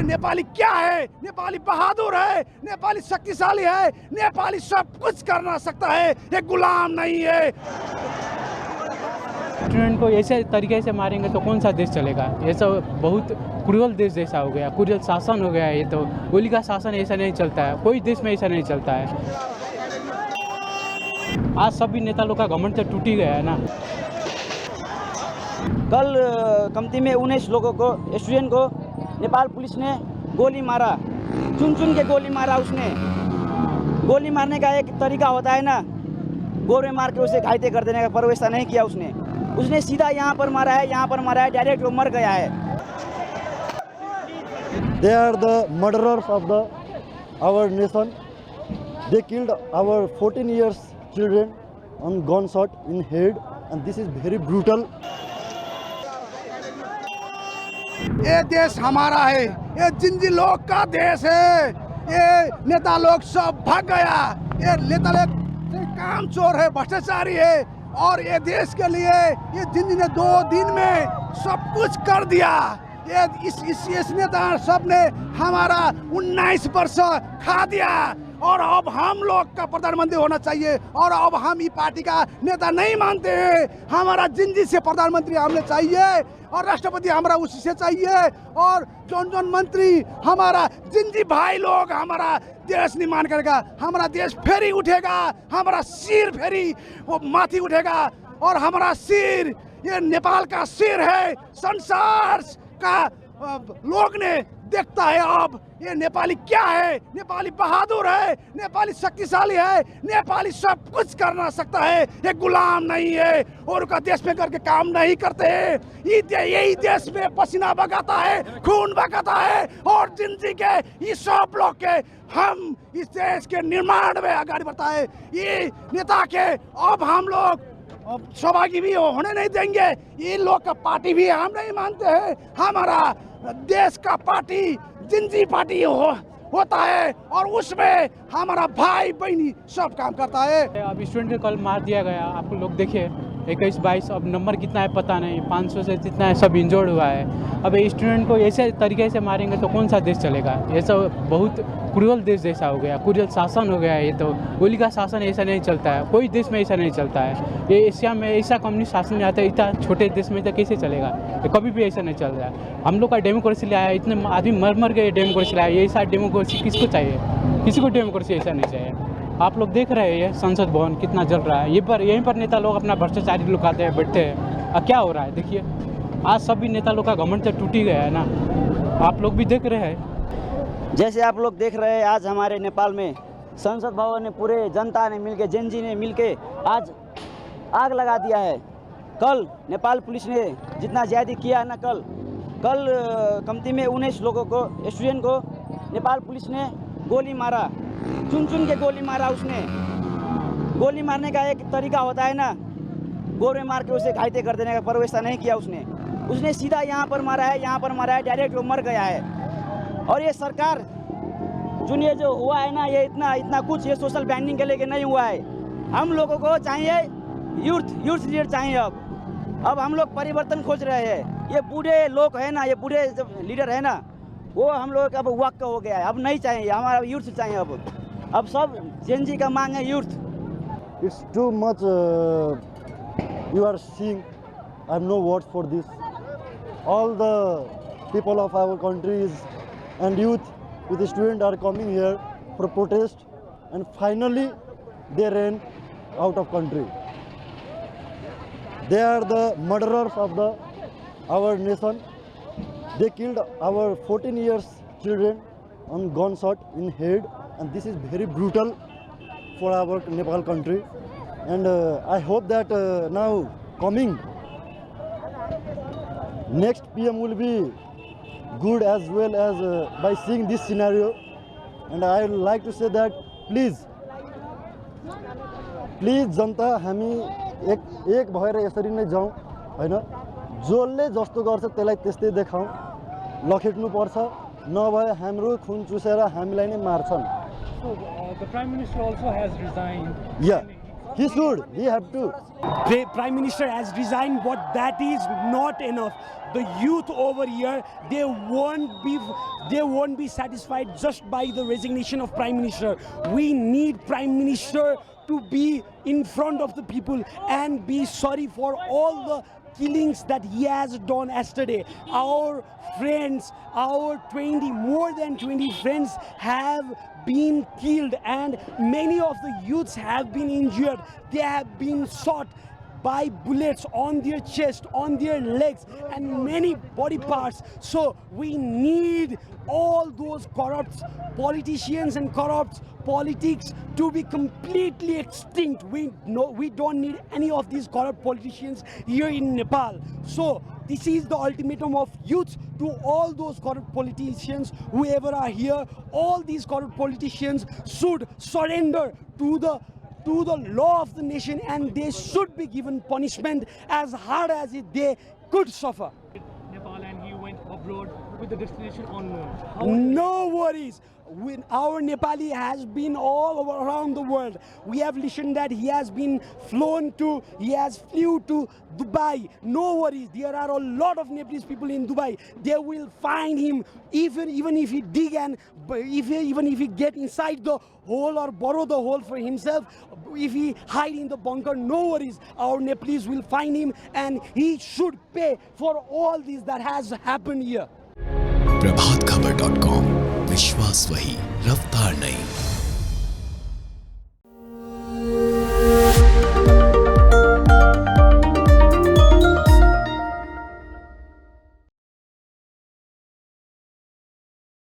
नेपाली क्या है? नेपाली बहादुर है, नेपाली शक्तिशाली है, नेपाली सब कुछ करना सकता है, ये गुलाम नहीं है। स्टूडेंट को ऐसे तरीके से मारेंगे तो कौन सा देश चलेगा? ये सब बहुत क्रूरल देश जैसा हो गया, क्रूरल शासन हो गया। ये तो गोली का शासन ऐसा नहीं चलता है, कोई देश में ऐसा नहीं चलता है। आज सभी नेता लोग का घमंड तो टूट ही गया है ना। कल कमती में 19 लोगों को, स्टूडेंट को नेपाल पुलिस ने गोली मारा, चुन चुन के गोली मारा। उसने गोली मारने का एक तरीका होता है ना, गोरे मार के उसे घायल कर देने का, पर वैसा नहीं किया उसने सीधा यहाँ पर मारा है, यहाँ पर मारा है, डायरेक्ट वो मर गया है। They are the murderers of our nation. They killed our 14 years children on gunshot in head, and this is very brutal. ये देश हमारा है, ये जिंजी लोग का देश है। ये नेता लोग सब भाग गया, ये नेता लोग काम चोर है, भ्रष्टाचारी है। और ये देश के लिए ये जिंजी ने 2 दिन में सब कुछ कर दिया। ये इस नेता सब ने हमारा 19 वर्ष खा दिया, और अब हम लोग का प्रधानमंत्री होना चाहिए। और अब हम ये पार्टी का नेता नहीं मानते हैं, हमारा जिंजी से प्रधानमंत्री हमें चाहिए, और राष्ट्रपति हमारा उसी से चाहिए, और जौन मंत्री हमारा जिंजी भाई लोग हमारा देश निर्माण करेगा, हमारा देश फेरी उठेगा, हमारा सिर फेरी वो माथी उठेगा। और हमारा सिर, ये नेपाल का सिर है, संसार का लोग ने देखता है अब ये नेपाली क्या है? नेपाली बहादुर है, नेपाली शक्तिशाली है, नेपाली सब कुछ करना सकता है, ये गुलाम नहीं है, और उनका देश में करके काम नहीं करते। यही देश में पसीना बगाता है, खून बगाता है, और जिंदगी के ये सब लोग के हम इस देश के निर्माण में आगे बढ़ता है। ये नेता के अब हम लोग सहभागी भी होने नहीं देंगे। ये लोग का पार्टी भी हम नहीं मानते हैं। हमारा देश का पार्टी जिंजी पार्टी होता है, और उसमें हमारा भाई बहनी सब काम करता है। अब स्टूडेंट को कल मार दिया गया, आप लोग देखिए 21-22, अब नंबर कितना है पता नहीं, 500 से जितना है सब इंजर्ड हुआ है। अब स्टूडेंट को ऐसे तरीके से मारेंगे तो कौन सा देश चलेगा? ये सब बहुत क्रूरल देश जैसा हो गया, क्रूरल शासन हो गया। ये तो गोली का शासन ऐसा नहीं चलता है, कोई देश में ऐसा नहीं चलता है। ये एशिया में ऐसा कम्युनिस्ट शासन नहीं आता है, इतना छोटे देश में तो कैसे चलेगा? ये कभी भी ऐसा नहीं चल रहा है। हम लोग का डेमोक्रेसी लाया, इतने आदमी मर मर के डेमोक्रेसी लाया, ये ऐसा डेमोक्रेसी किसको चाहिए? किसी को डेमोक्रेसी ऐसा नहीं चाहिए। आप लोग देख रहे हैं संसद भवन कितना जल रहा है, यहीं पर नेता लोग अपना भ्रष्टाचारी लोग आते हैं, बैठते हैं। अब क्या हो रहा है देखिए, आज सभी नेता लोग का घमंड तो टूट ही गया है ना। आप लोग भी देख रहे हैं। जैसे आप लोग देख रहे हैं, आज हमारे नेपाल में संसद भवन ने पूरे जनता ने मिलके, जेनजी ने मिलके आज आग लगा दिया है। कल नेपाल पुलिस ने जितना ज्यादा किया है ना, कल कमती में 19 लोगों को, स्टूडेंट को नेपाल पुलिस ने गोली मारा, चुन चुन के गोली मारा। उसने गोली मारने का एक तरीका होता है ना, गोरे मार के उसे घायल कर देने का, पर वैसा नहीं किया उसने सीधा यहाँ पर मारा है, यहाँ पर मारा है, डायरेक्ट वो मर गया है। और ये सरकार ये जो हुआ है ना, ये इतना कुछ ये सोशल बैंडिंग के लेके नहीं हुआ है। हम लोगों को चाहिए यूथ लीडर चाहिए। अब हम लोग परिवर्तन खोज रहे हैं। ये बूढ़े लोग है ना, ये बूढ़े लीडर है ना, वो हम लोग अब वक्त हो गया है, अब नहीं चाहिए, हमारा यूथ चाहिए। अब सब जेनजी का मांग है youth. It's too much you are seeing. I have no words for this. All the people of our countries and youth with the students are coming here for protest, and finally they ran out of country. They are the murderers of our nation. They killed our 14 years children on gunshot in head, and this is very brutal for our Nepal country. And I hope that now coming next PM will be good as well as by seeing this scenario. And I would like to say that please जनता हामी एक भएर यसरी नै जाउँ हैन। जसले जस्तो गर्छ त्यसलाई त्यस्तै देखाउँ, लखेट्नु पर्छ, नभए हाम्रो खुन चुसेर हामीलाई नै मार्छन्। So the Prime Minister also has resigned. Yeah. He should. He have to. Prime Minister has resigned, but that is not enough. The youth over here, they won't be satisfied just by the resignation of Prime Minister. We need Prime Minister to be in front of the people and be sorry for all the killings that he has done yesterday. Our friends, more than 20 friends have been killed, and many of the youths have been injured. They have been shot by bullets on their chest, on their legs, and many body parts. So we need all those corrupt politicians and corrupt politics to be completely extinct. We don't need any of these corrupt politicians here in Nepal. So this is the ultimatum of youth to all those corrupt politicians, whoever are here. All these corrupt politicians should surrender to the law of the nation, and they should be given punishment as hard as they could suffer. Nepal and he went abroad with the destination unknown. No worries. When our Nepali has been all around the world. We have listened that he has flew to Dubai. No worries. There are a lot of Nepalese people in Dubai. They will find him even if he dig and even if he get inside the hole or borrow the hole for himself. If he hide in the bunker, no worries. Our Nepalese will find him, and he should pay for all this that has happened here. प्रभातखबर.com, विश्वास वही, रफ्तार नहीं।